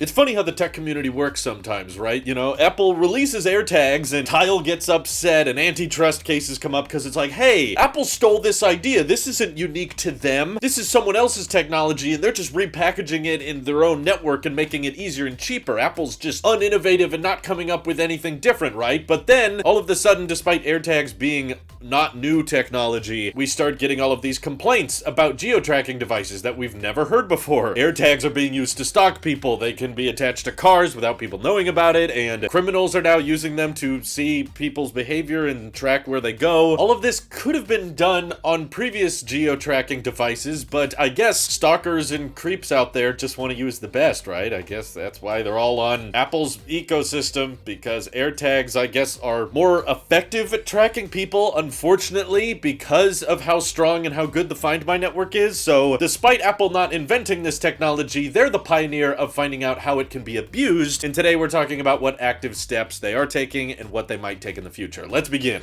It's funny how the tech community works sometimes, right? You know, Apple releases AirTags and Tile gets upset and antitrust cases come up because it's like, hey, Apple stole this idea. This isn't unique to them. This is someone else's technology and they're just repackaging it in their own network and making it easier and cheaper. Apple's just uninnovative and not coming up with anything different, right? But then, all of a sudden, despite AirTags being not new technology, we start getting all of these complaints about geo-tracking devices that we've never heard before. AirTags are being used to stalk people. They can be attached to cars without people knowing about it, and criminals are now using them to see people's behavior and track where they go. All of this could have been done on previous geo-tracking devices, but I guess stalkers and creeps out there just want to use the best, right? I guess that's why they're all on Apple's ecosystem, because AirTags, I guess, are more effective at tracking people, unfortunately, because of how strong and how good the Find My network is. So despite Apple not inventing this technology, they're the pioneer of finding out how it can be abused, and today we're talking about what active steps they are taking and what they might take in the future. Let's begin.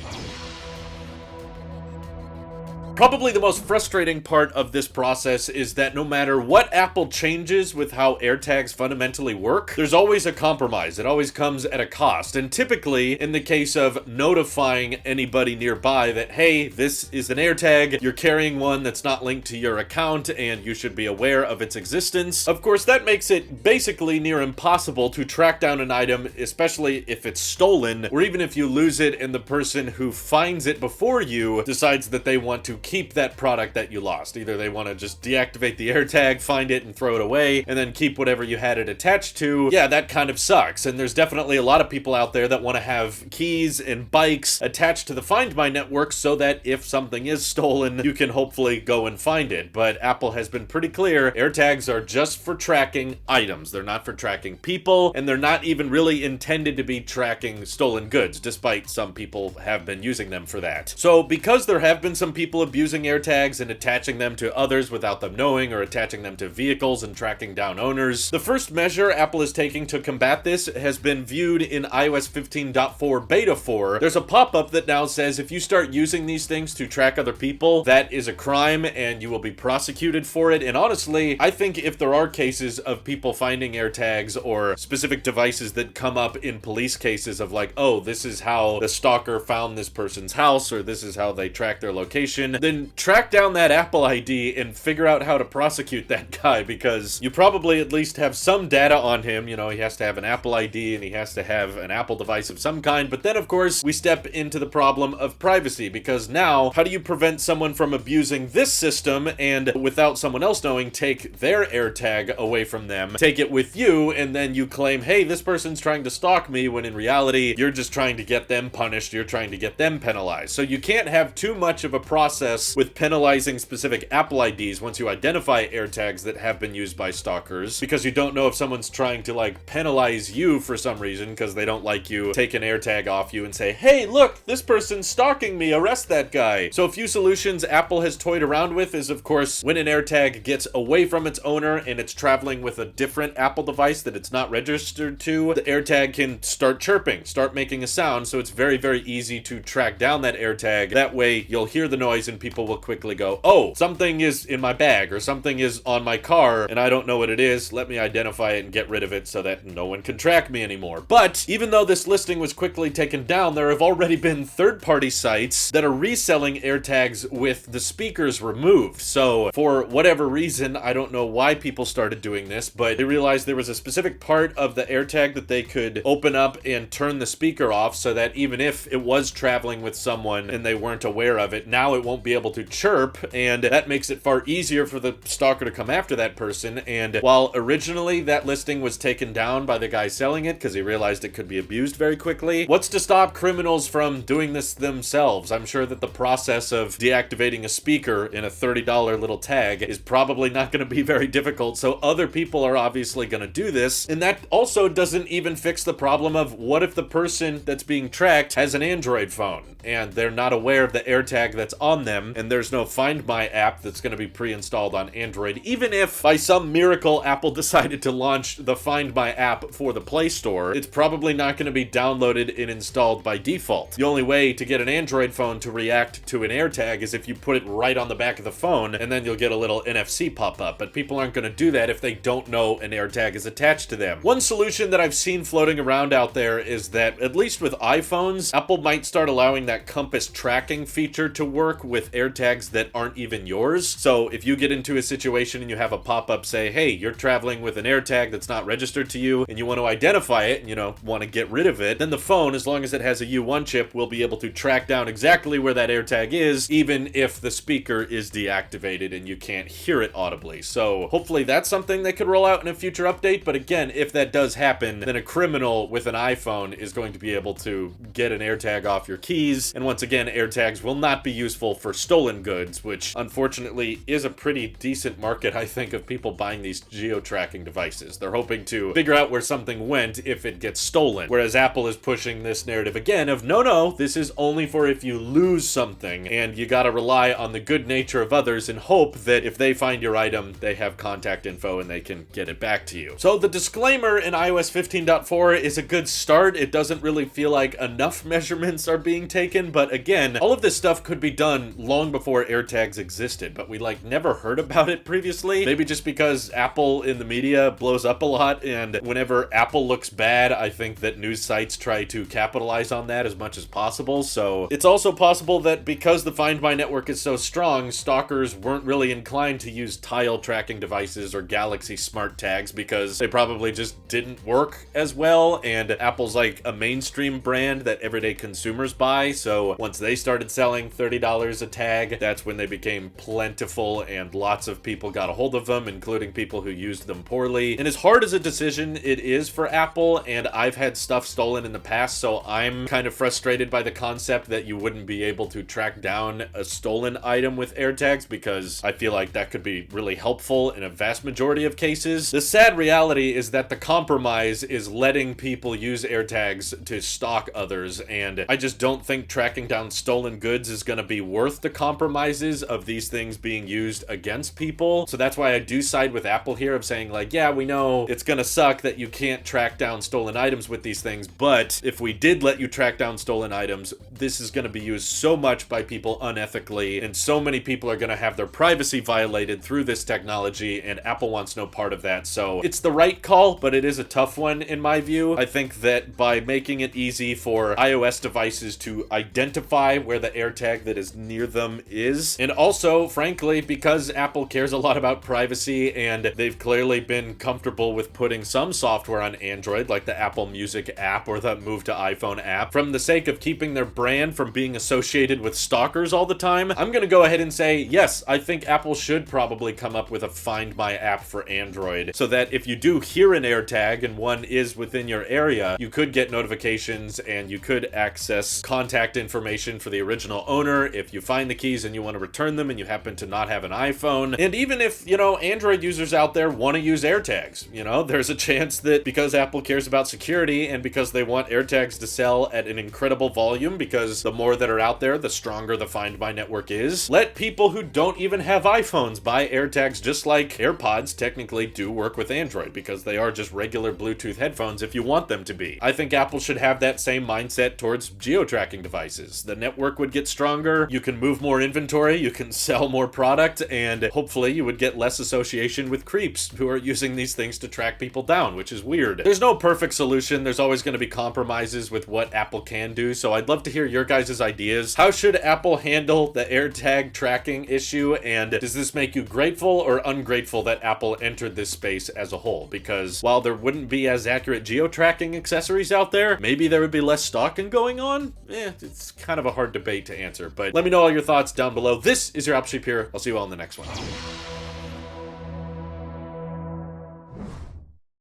Probably the most frustrating part of this process is that no matter what Apple changes with how AirTags fundamentally work, there's always a compromise. It always comes at a cost. And typically, in the case of notifying anybody nearby that, hey, this is an AirTag, you're carrying one that's not linked to your account, and you should be aware of its existence. Of course, that makes it basically near impossible to track down an item, especially if it's stolen, or even if you lose it and the person who finds it before you decides that they want to keep that product that you lost. Either they want to just deactivate the AirTag, find it and throw it away, and then keep whatever you had it attached to. Yeah, that kind of sucks. And there's definitely a lot of people out there that want to have keys and bikes attached to the Find My network so that if something is stolen, you can hopefully go and find it. But Apple has been pretty clear, AirTags are just for tracking items. They're not for tracking people, and they're not even really intended to be tracking stolen goods, despite some people have been using them for that. So because there have been some people abusing AirTags and attaching them to others without them knowing, or attaching them to vehicles and tracking down owners, the first measure Apple is taking to combat this has been viewed in iOS 15.4 Beta 4. There's a pop-up that now says if you start using these things to track other people, that is a crime and you will be prosecuted for it. And honestly, I think if there are cases of people finding AirTags or specific devices that come up in police cases of like, oh, this is how the stalker found this person's house, or this is how they track their location, then track down that Apple ID and figure out how to prosecute that guy, because you probably at least have some data on him. You know, he has to have an Apple ID and he has to have an Apple device of some kind. But then, of course, we step into the problem of privacy, because now, how do you prevent someone from abusing this system and, without someone else knowing, take their AirTag away from them, take it with you, and then you claim, hey, this person's trying to stalk me, when in reality, you're just trying to get them punished, you're trying to get them penalized. So you can't have too much of a process with penalizing specific Apple IDs once you identify AirTags that have been used by stalkers, because you don't know if someone's trying to like penalize you for some reason because they don't like you, take an AirTag off you and say, hey, look, this person's stalking me, arrest that guy. So a few solutions Apple has toyed around with is, of course, when an AirTag gets away from its owner and it's traveling with a different Apple device that it's not registered to, the AirTag can start chirping, start making a sound, so it's very, very easy to track down that AirTag. That way you'll hear the noise and people will quickly go, oh, something is in my bag or something is on my car and I don't know what it is. Let me identify it and get rid of it so that no one can track me anymore. But even though this listing was quickly taken down, there have already been third-party sites that are reselling AirTags with the speakers removed. So for whatever reason, I don't know why people started doing this, but they realized there was a specific part of the AirTag that they could open up and turn the speaker off so that even if it was traveling with someone and they weren't aware of it, now it won't be able to chirp, and that makes it far easier for the stalker to come after that person. And while originally that listing was taken down by the guy selling it because he realized it could be abused very quickly, what's to stop criminals from doing this themselves? I'm sure that the process of deactivating a speaker in a $30 little tag is probably not going to be very difficult, so other people are obviously going to do this. And that also doesn't even fix the problem of what if the person that's being tracked has an Android phone and they're not aware of the AirTag that's on them, them, and there's no Find My app that's going to be pre-installed on Android. Even if by some miracle Apple decided to launch the Find My app for the Play Store, it's probably not going to be downloaded and installed by default. The only way to get an Android phone to react to an AirTag is if you put it right on the back of the phone, and then you'll get a little NFC pop up, but people aren't going to do that if they don't know an AirTag is attached to them. One solution that I've seen floating around out there is that, at least with iPhones, Apple might start allowing that compass tracking feature to work with AirTags that aren't even yours. So if you get into a situation and you have a pop-up say, hey, you're traveling with an AirTag that's not registered to you, and you want to identify it, and want to get rid of it, then the phone, as long as it has a U1 chip, will be able to track down exactly where that AirTag is, even if the speaker is deactivated and you can't hear it audibly. So hopefully that's something they could roll out in a future update, but again, if that does happen, then a criminal with an iPhone is going to be able to get an AirTag off your keys, and once again, AirTags will not be useful for stolen goods, which unfortunately is a pretty decent market, I think, of people buying these geo-tracking devices. They're hoping to figure out where something went if it gets stolen, whereas Apple is pushing this narrative again of no, this is only for if you lose something, and you gotta rely on the good nature of others and hope that if they find your item, they have contact info and they can get it back to you. So the disclaimer in iOS 15.4 is a good start. It doesn't really feel like enough measurements are being taken, but again, all of this stuff could be done long before AirTags existed, but we never heard about it previously. Maybe just because Apple in the media blows up a lot, and whenever Apple looks bad, I think that news sites try to capitalize on that as much as possible. So it's also possible that because the Find My network is so strong, stalkers weren't really inclined to use tile tracking devices or Galaxy smart tags because they probably just didn't work as well, and Apple's like a mainstream brand that everyday consumers buy, so once they started selling $30 a tag, that's when they became plentiful and lots of people got a hold of them, including people who used them poorly. And as hard as a decision it is for Apple, and I've had stuff stolen in the past, so I'm kind of frustrated by the concept that you wouldn't be able to track down a stolen item with AirTags, because I feel like that could be really helpful in a vast majority of cases. The sad reality is that the compromise is letting people use AirTags to stalk others, and I just don't think tracking down stolen goods is going to be worth the compromises of these things being used against people. So that's why I do side with Apple here of saying yeah, we know it's going to suck that you can't track down stolen items with these things, but if we did let you track down stolen items, this is going to be used so much by people unethically, and so many people are going to have their privacy violated through this technology, and Apple wants no part of that. So it's the right call, but it is a tough one in my view. I think that by making it easy for iOS devices to identify where the AirTag that is near them is, and also, frankly, because Apple cares a lot about privacy, and they've clearly been comfortable with putting some software on Android, like the Apple Music app or the Move to iPhone app, from the sake of keeping their brand from being associated with stalkers all the time, I'm gonna go ahead and say, yes, I think Apple should probably come up with a Find My app for Android, so that if you do hear an AirTag and one is within your area, you could get notifications and you could access contact information for the original owner if you find the keys and you want to return them and you happen to not have an iPhone. And even if, Android users out there want to use AirTags, there's a chance that because Apple cares about security and because they want AirTags to sell at an incredible volume, because the more that are out there, the stronger the Find My network is, let people who don't even have iPhones buy AirTags, just like AirPods technically do work with Android, because they are just regular Bluetooth headphones if you want them to be. I think Apple should have that same mindset towards geo-tracking devices. The network would get stronger, you can move more inventory, you can sell more product, and hopefully you would get less association with creeps who are using these things to track people down, which is weird. There's no perfect solution, there's always going to be compromises with what Apple can do, so I'd love to hear your guys' ideas. How should Apple handle the AirTag tracking issue, and does this make you grateful or ungrateful that Apple entered this space as a whole? Because while there wouldn't be as accurate geo-tracking accessories out there, maybe there would be less stalking going on? It's kind of a hard debate to answer, but let me know all your thoughts down below. This is your Apple Sheep here. I'll see you all in the next one.